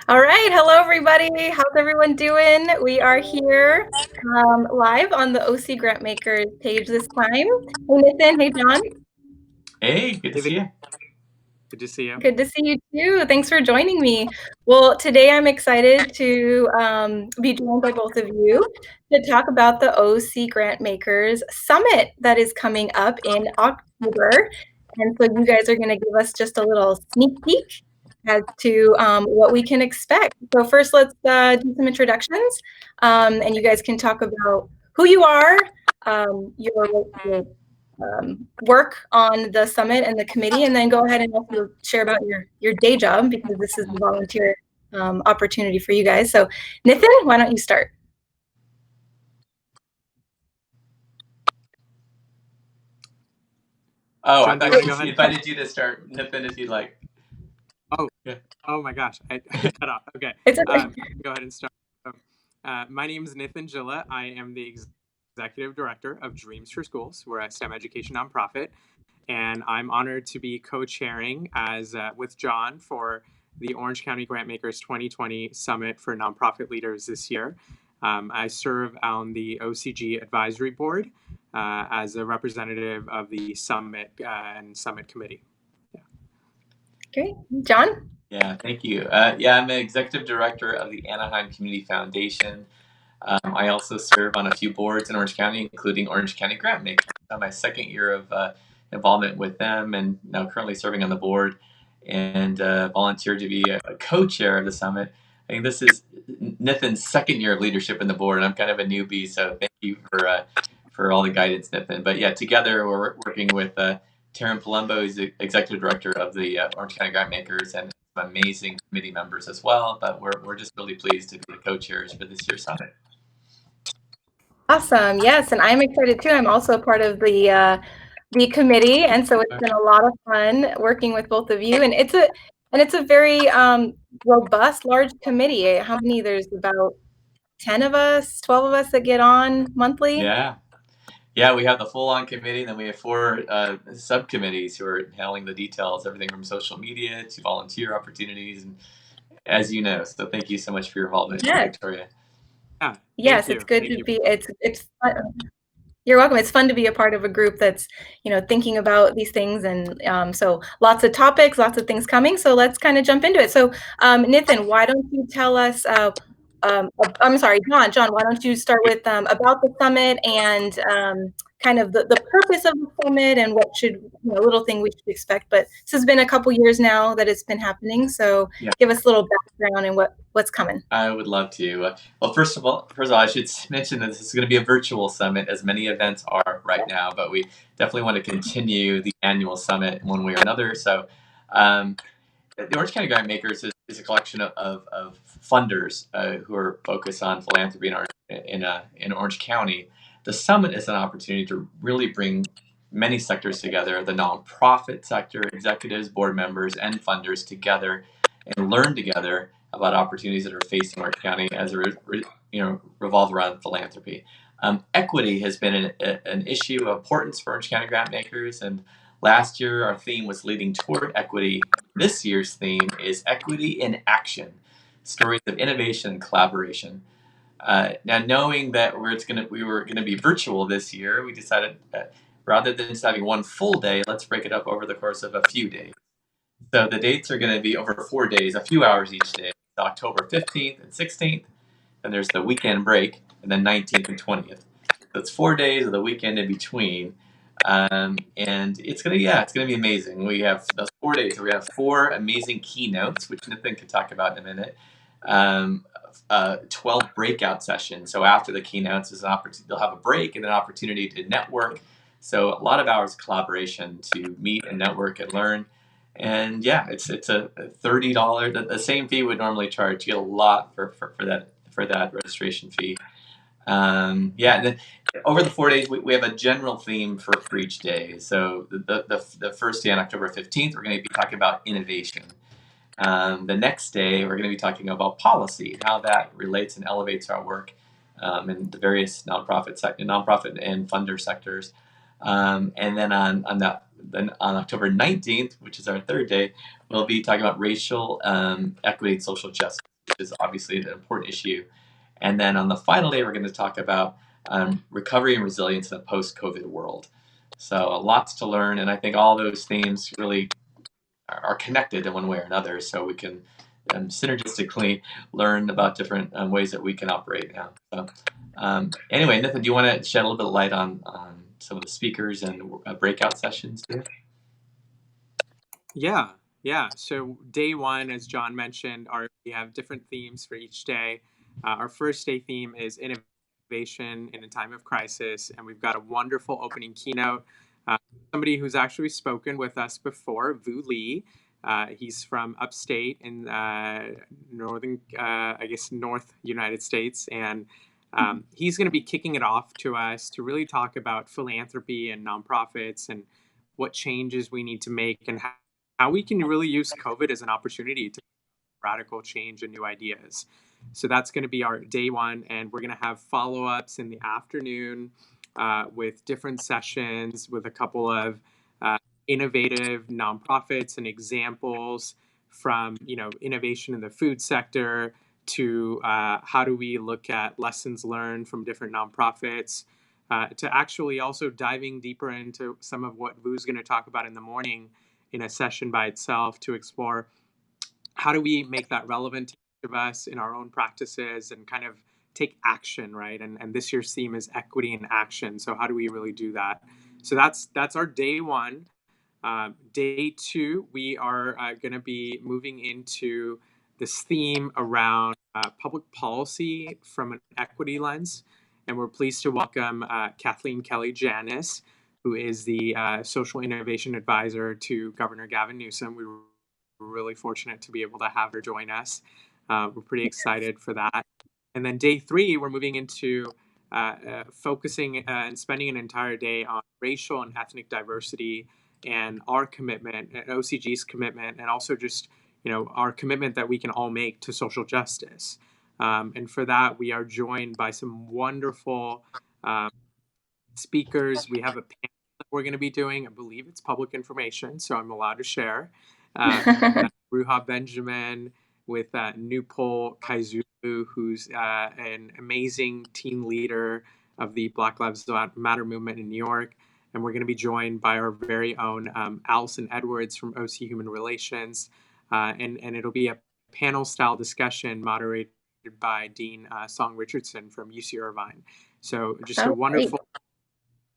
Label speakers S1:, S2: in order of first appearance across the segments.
S1: All right. Hello, everybody. How's everyone doing? We are here live on the OC Grantmakers page this time. Hey, Nathan. Hey, John.
S2: Hey, good to see you.
S3: Good to see you.
S1: Good to see you too. Thanks for joining me. Well, today I'm excited to be joined by both of you to talk about the OC Grantmakers Summit that is coming up in October. And so you guys are going to give us just a little sneak peek as to what we can expect. So first, let's do some introductions, and you guys can talk about who you are, your work on the summit and the committee, and then go ahead and also share about your day job, because this is a volunteer opportunity for you guys. So Nathan, why don't you start?
S2: Oh,
S3: John,
S2: I
S3: do you
S2: thought
S3: want to go
S2: she
S3: ahead?
S2: invited you to start, Nathan, if you'd like.
S3: Oh,
S2: Yeah.
S3: oh my gosh, I cut off. Okay,
S1: It's okay.
S3: go ahead and start. So, my name is Nathan Jilla. I am the executive director of Dreams for Schools. We're a STEM education nonprofit, and I'm honored to be co-chairing as with John for the Orange County Grantmakers 2020 Summit for Nonprofit Leaders this year. I serve on the OCG Advisory Board as a representative of the Summit and Summit Committee.
S1: Great. John?
S2: Yeah, thank you. Yeah, I'm the executive director of the Anaheim Community Foundation. I also serve on a few boards in Orange County, including Orange County Grantmakers. I'm my second year of involvement with them, and now currently serving on the board, and volunteered to be a co-chair of the summit. I think this is Nathan's second year of leadership in the board, and I'm kind of a newbie, so thank you for all the guidance, Nathan. But yeah, together we're working with Taryn Palumbo, who's the executive director of the Orange County Grantmakers, and some amazing committee members as well. But we're just really pleased to be the co-chairs for this year's summit.
S1: Awesome. Yes, and I'm excited too. I'm also a part of the committee, and so it's been a lot of fun working with both of you. And it's a very robust, large committee. How many? There's about 10 of us, 12 of us that get on monthly.
S2: Yeah, we have the full-on committee, then we have four subcommittees who are handling the details, everything from social media to volunteer opportunities, and as you know. So thank you so much for your involvement,
S1: Yes.
S2: Victoria.
S3: Yeah,
S1: Yes,
S3: you.
S1: it's good
S3: Thank
S1: to
S3: you.
S1: be. It's fun. You're welcome. It's fun to be a part of a group that's thinking about these things, and so lots of topics, lots of things coming. So let's kind of jump into it. So Nathan, why don't you tell us? I'm sorry, John. John, why don't you start with about the summit and kind of the purpose of the summit and what should little thing we should expect. But this has been a couple years now that it's been happening. So
S2: Yeah.
S1: give us a little background and what's coming.
S2: I would love to. Well, first of all, I should mention that this is going to be a virtual summit, as many events are right now. But we definitely want to continue the annual summit in one way or another. So, the Orange County Grantmakers is a collection of funders who are focused on philanthropy in Orange County. The summit is an opportunity to really bring many sectors together: the nonprofit sector, executives, board members, and funders together, and learn together about opportunities that are facing Orange County as revolve around philanthropy. Equity has been an issue of importance for Orange County Grantmakers, and last year our theme was leading toward equity. This year's theme is Equity in Action: Stories of Innovation and Collaboration. Now, knowing that we were gonna be virtual this year, we decided that rather than just having one full day, let's break it up over the course of a few days. So the dates are going to be over 4 days, a few hours each day. October 15th and 16th, and there's the weekend break, and then 19th and 20th. So it's 4 days of the weekend in between. And it's gonna be amazing. We have those 4 days. We have 4 amazing keynotes, which Nathan can talk about in a minute. 12 breakout sessions. So after the keynotes, there's an opportunity. They'll have a break and an opportunity to network. So a lot of hours of collaboration to meet and network and learn. And yeah, it's a $30, the same fee we'd normally charge. You get a lot for that registration fee. Yeah, and then over the 4 days, we have a general theme for each day. So the first day on October 15th, we're going to be talking about innovation. The next day, we're going to be talking about policy, how that relates and elevates our work in the various nonprofit and funder sectors. And then on October 19th, which is our third day, we'll be talking about racial equity and social justice. is obviously an important issue. And then on the final day, we're going to talk about recovery and resilience in a post-COVID world. So lots to learn, and I think all those themes really are connected in one way or another, so we can synergistically learn about different ways that we can operate now. So anyway, Nathan, do you want to shed a little bit of light on some of the speakers and breakout sessions here?
S3: Yeah. So day one, as John mentioned, we have different themes for each day. Our first day theme is innovation in a time of crisis, and we've got a wonderful opening keynote. Somebody who's actually spoken with us before, Vu Lee. He's from upstate in northern, North United States, and he's going to be kicking it off to us to really talk about philanthropy and nonprofits and what changes we need to make and how we can really use COVID as an opportunity to radical change and new ideas. So that's going to be our day one, and we're going to have follow-ups in the afternoon with different sessions with a couple of innovative nonprofits and examples from innovation in the food sector to how do we look at lessons learned from different nonprofits to actually also diving deeper into some of what Vu's going to talk about in the morning in a session by itself to explore how do we make that relevant to each of us in our own practices and kind of take action, right? And this year's theme is equity in action. So how do we really do that? So that's our day one. Day two, we are going to be moving into this theme around public policy from an equity lens. And we're pleased to welcome Kathleen Kelly-Janis, who is the Social Innovation Advisor to Governor Gavin Newsom. We were really fortunate to be able to have her join us. We're pretty excited for that. And then day three, we're moving into focusing and spending an entire day on racial and ethnic diversity and our commitment, OCG's commitment, and also just our commitment that we can all make to social justice. And for that, we are joined by some wonderful speakers. We have a panel that we're going to be doing. I believe it's public information, so I'm allowed to share. Ruha Benjamin with Nupol Kaizulu, who's an amazing team leader of the Black Lives Matter movement in New York. And we're going to be joined by our very own Allison Edwards from OC Human Relations. And it'll be a panel-style discussion moderated by Dean Song Richardson from UC Irvine. So just a wonderful,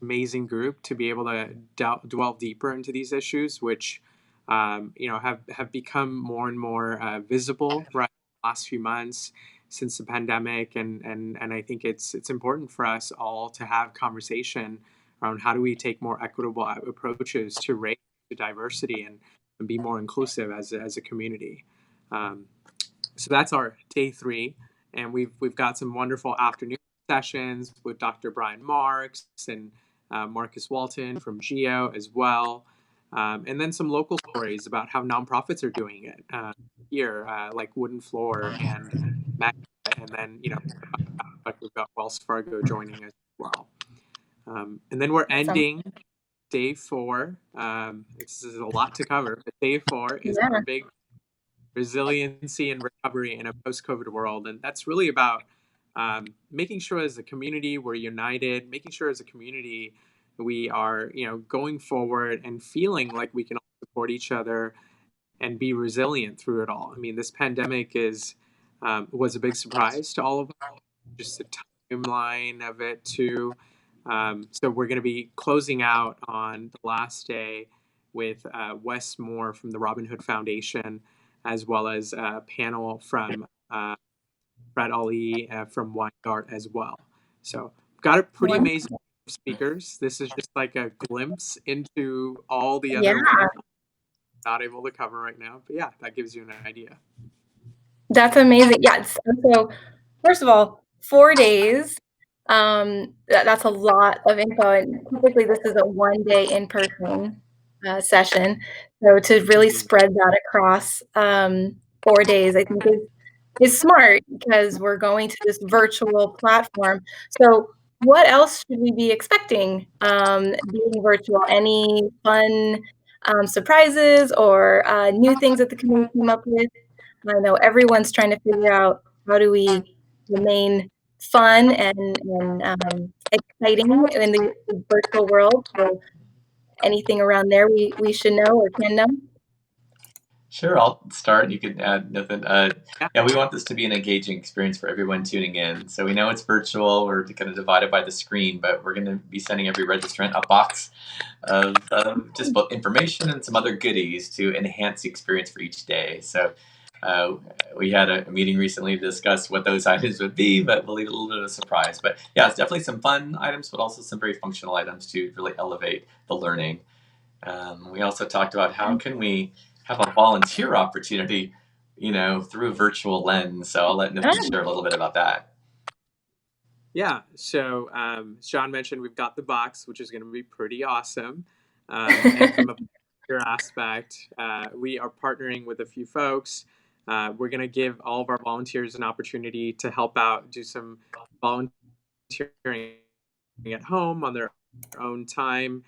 S3: amazing group to be able to delve deeper into these issues, which have become more and more visible right in the last few months since the pandemic. And I think it's important for us all to have conversation around how do we take more equitable approaches to race, to diversity, and be more inclusive as a community. So that's our day three, and we've got some wonderful afternoon sessions with Dr. Brian Marks and Marcus Walton from GEO as well, and then some local stories about how nonprofits are doing it here, like Wooden Floor and Mac, and then like we've got Wells Fargo joining as well. And then we're ending day four. This is a lot to cover, but day four is our big resiliency and recovery in a post-COVID world. And that's really about making sure as a community we're united, making sure as a community we are going forward and feeling like we can all support each other and be resilient through it all. I mean, this pandemic was a big surprise to all of us, just the timeline of it too. So we're going to be closing out on the last day with Wes Moore from the Robin Hood Foundation, as well as a panel from Fred Ali from Weingart as well. So got a pretty amazing speakers. This is just like a glimpse into all the other wonderful not able to cover right now. But yeah, that gives you an idea.
S1: That's amazing. Yes. So first of all, 4 days. That's a lot of info. And typically this is a 1-day in-person session. So to really spread that across 4 days, I think is smart because we're going to this virtual platform. So what else should we be expecting being virtual? Any fun surprises or new things that the community came up with? I know everyone's trying to figure out how do we remain fun and exciting in the virtual world. So anything around there we should know or can know?
S2: Sure, I'll start. You can add, Nathan.
S3: Yeah.
S2: Yeah, we want this to be an engaging experience for everyone tuning in. So we know it's virtual. We're kind of divided by the screen, but we're going to be sending every registrant a box of just both information and some other goodies to enhance the experience for each day. So uh, we had a meeting recently to discuss what those items would be, but we'll leave it a little bit of a surprise. But yeah, it's definitely some fun items, but also some very functional items to really elevate the learning. We also talked about how can we have a volunteer opportunity, through a virtual lens. So I'll let Nathan share a little bit about that.
S3: Yeah. So, as John mentioned, we've got the box, which is going to be pretty awesome. And from a volunteer aspect, we are partnering with a few folks. We're going to give all of our volunteers an opportunity to help out, do some volunteering at home on their own time,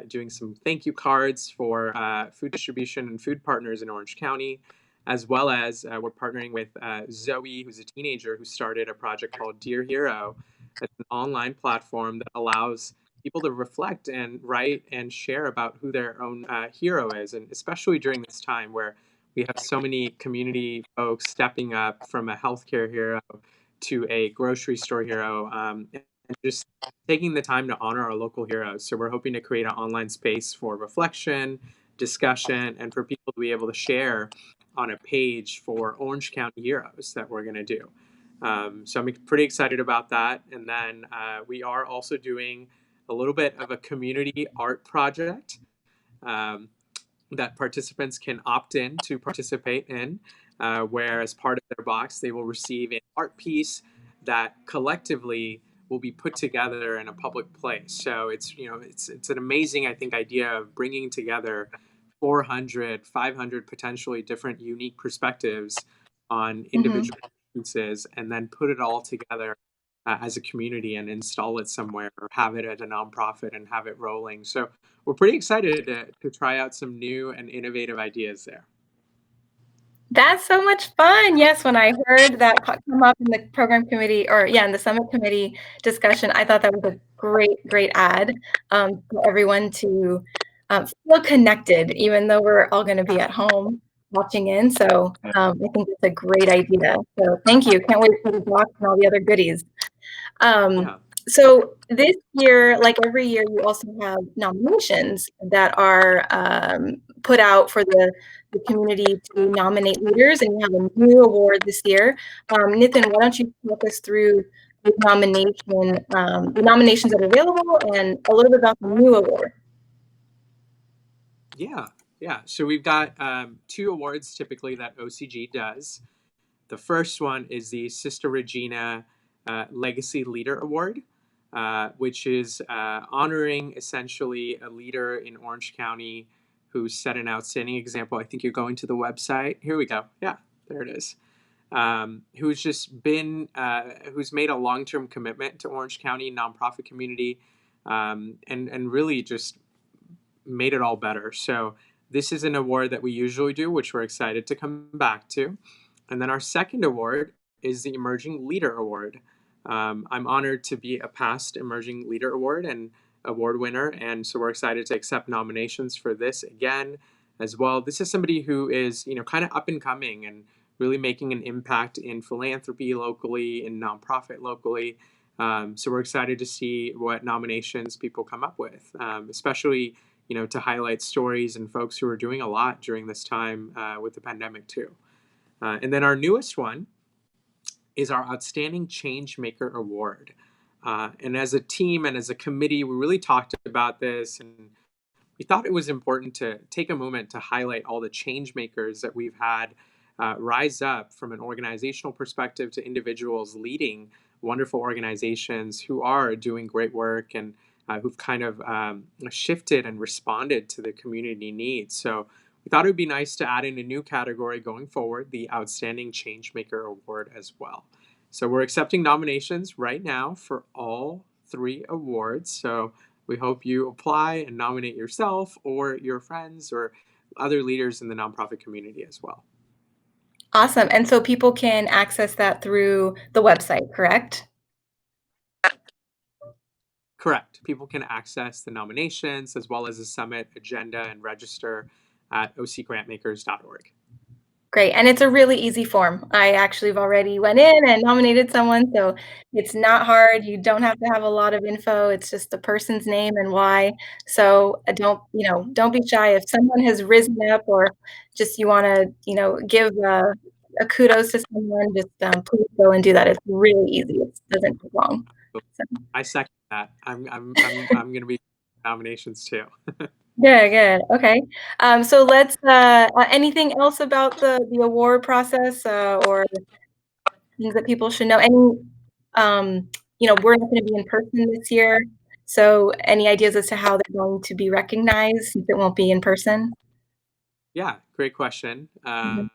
S3: doing some thank you cards for food distribution and food partners in Orange County, as well as we're partnering with Zoe, who's a teenager who started a project called Dear Hero. It's an online platform that allows people to reflect and write and share about who their own hero is, and especially during this time where we have so many community folks stepping up from a healthcare hero to a grocery store hero, and just taking the time to honor our local heroes. So we're hoping to create an online space for reflection, discussion, and for people to be able to share on a page for Orange County heroes that we're going to do. So I'm pretty excited about that. And then we are also doing a little bit of a community art project that participants can opt in to participate in, where as part of their box, they will receive an art piece that collectively will be put together in a public place. So it's an amazing, I think, idea of bringing together 400, 500 potentially different unique perspectives on individual pieces, and then put it all together as a community and install it somewhere or have it at a nonprofit and have it rolling. So we're pretty excited to try out some new and innovative ideas there.
S1: That's so much fun. Yes, when I heard that come up in the program committee or in the summit committee discussion, I thought that was a great ad for everyone to feel connected, even though we're all going to be at home watching in. So I think it's a great idea. So thank you. Can't wait for the box and all the other goodies. So this year, like every year, you also have nominations that are put out for the community to nominate leaders, and you have a new award this year. Nathan, why don't you walk us through the nominations that are available and a little bit about the new award?
S3: Yeah. So we've got 2 awards typically that OCG does. The first one is the Sister Regina Legacy Leader Award, which is honoring essentially a leader in Orange County who set an outstanding example. I think you're going to the website. Here we go. Yeah, there it is. Who's just been, who's made a long-term commitment to Orange County nonprofit community, and really just made it all better. So this is an award that we usually do, which we're excited to come back to. And then our second award is the Emerging Leader Award. I'm honored to be a past Emerging Leader Award and award winner, and so we're excited to accept nominations for this again as well. This is somebody who is, kind of up and coming and really making an impact in philanthropy locally, in nonprofit locally. So we're excited to see what nominations people come up with, especially, to highlight stories and folks who are doing a lot during this time with the pandemic too. And then our newest one is our Outstanding Changemaker Award. And as a team and as a committee, we really talked about this, and we thought it was important to take a moment to highlight all the change makers that we've had rise up from an organizational perspective to individuals leading wonderful organizations who are doing great work and who've kind of shifted and responded to the community needs. So we thought it would be nice to add in a new category going forward, the Outstanding Changemaker Award as well. So we're accepting nominations right now for all 3 awards. So we hope you apply and nominate yourself or your friends or other leaders in the nonprofit community as well.
S1: Awesome. And so people can access that through the website, correct?
S3: Correct. People can access the nominations as well as the summit agenda and register at ocgrantmakers.org.
S1: Great. And it's a really easy form. I actually have already went in and nominated someone, so it's not hard. You don't have to have a lot of info. It's just the person's name and why. So don't be shy. If someone has risen up or just you want to, give a kudos to someone, just please go and do that. It's really easy. It doesn't take long. So.
S3: I second that. I'm going to be nominations too.
S1: Good. Okay. So let's. Anything else about the award process or things that people should know? We're not going to be in person this year. So any ideas as to how they're going to be recognized since it won't be in person?
S3: Yeah, great question.
S1: Mhm.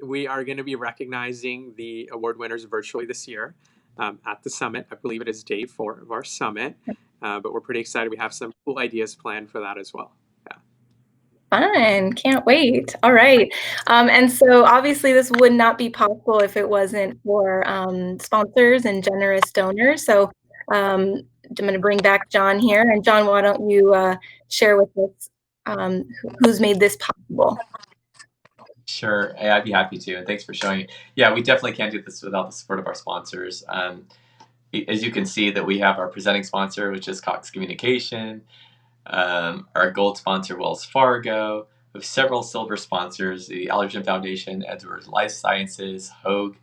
S3: We are going to be recognizing the award winners virtually this year at the summit. I believe it is day 4 of our summit, but we're pretty excited. We have some cool ideas planned for that as well.
S1: Fun. Can't wait. All right. And so obviously this would not be possible if it wasn't for sponsors and generous donors. So I'm going to bring back John here. And John, why don't you share with us who's made this possible?
S2: Sure, I'd be happy to, and thanks for showing it. Yeah, we definitely can't do this without the support of our sponsors. As you can see, that we have our presenting sponsor, which is Cox Communication, our gold sponsor, Wells Fargo. We have several silver sponsors: the Allergen Foundation, Edwards Life Sciences, Hogue,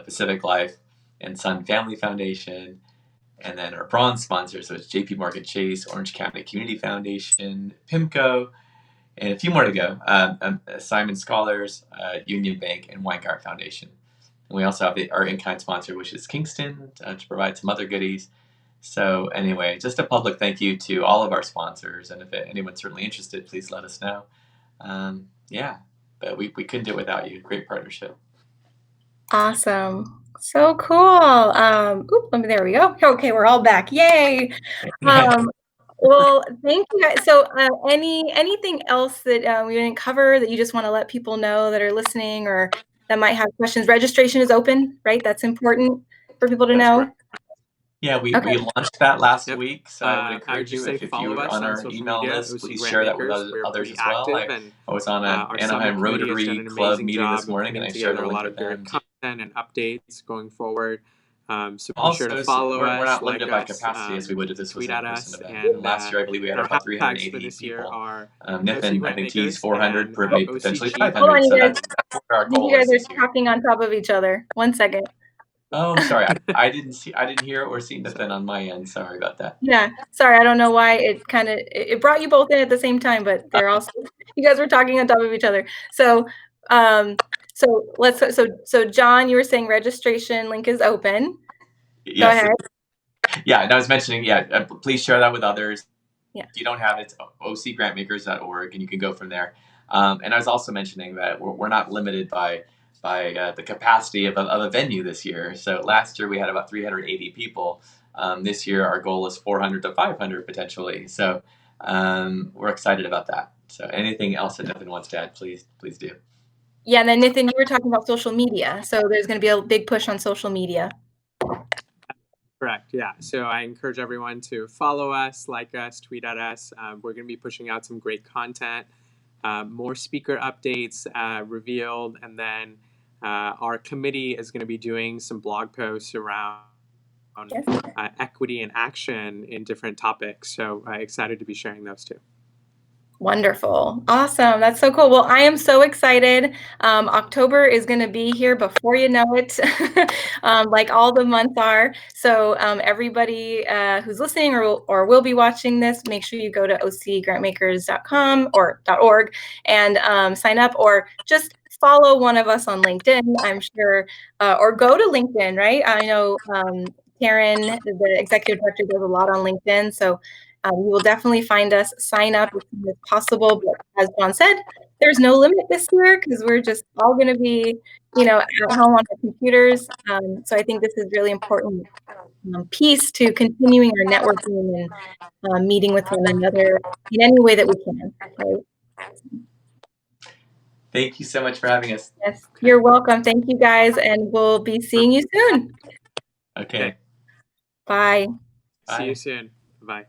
S2: Pacific Life, and Sun Family Foundation. And then our bronze sponsors, so it's JP Morgan Chase, Orange County Community Foundation, PIMCO, and a few more to go. Simon Scholars, Union Bank, and Weingart Foundation. And we also have our in-kind sponsor, which is Kingston, to provide some other goodies. So anyway, just a public thank you to all of our sponsors. And if anyone's certainly interested, please let us know. But we couldn't do it without you. Great partnership.
S1: Awesome. So cool. There we go. Okay, we're all back. Yay. Well, thank you guys. So anything else that we didn't cover that you just want to let people know that are listening or that might have questions? Registration is open, right? That's important for people to know.
S2: Right. Yeah, we launched that last week, so I would encourage you, if you were on our email list, please share that with others as well. I was on an Anaheim Rotary Club meeting this morning, and I shared a lot of
S3: great content and updates going forward. So be
S2: also,
S3: sure to follow us.
S2: We're not limited by capacity as we would if this was an in-person event. Last year, I believe we had about 380 people. Nathan, I think, teased 400, potentially 500. So that's where our goal is.
S1: You guys are talking on top of each other. 1 second.
S2: Oh, I'm sorry. I didn't hear or see Nathan on my end. Sorry about that.
S1: Yeah, sorry. I don't know why it brought you both in at the same time, but they're also you guys were talking on top of each other. So so John, you were saying registration link is open.
S2: Yes.
S1: Go ahead.
S2: Yeah, and I was mentioning, please share that with others.
S1: Yeah.
S2: If you don't have it, it's ocgrantmakers.org, and you can go from there. And I was also mentioning that we're not limited by the capacity of a venue this year. So last year we had about 380 people. This year our goal is 400 to 500 potentially. So we're excited about that. So anything else that Nathan wants to add, please do.
S1: Yeah, and then Nathan, you were talking about social media. So there's going to be a big push on social media.
S3: Correct. Yeah. So I encourage everyone to follow us, like us, tweet at us. We're going to be pushing out some great content, more speaker updates revealed, and then our committee is going to be doing some blog posts around equity and action in different topics. So excited to be sharing those too.
S1: Wonderful. Awesome. That's so cool. Well, I am so excited. October is going to be here before you know it, like all the months are. So everybody who's listening or will be watching this, make sure you go to ocgrantmakers.com or .org and sign up, or just follow one of us on LinkedIn, I'm sure, or go to LinkedIn, right? I know Karen, the executive director, does a lot on LinkedIn. So you will definitely find us. Sign up as soon as possible. But as John said, there's no limit this year because we're just all going to be, at home on our computers. So I think this is really important piece to continuing our networking and meeting with one another in any way that we can. Right?
S2: Thank you so much for having us.
S1: Yes, you're welcome. Thank you guys, and we'll be seeing you soon.
S2: Okay.
S1: Bye.
S3: See you
S2: Bye.
S3: soon. Bye.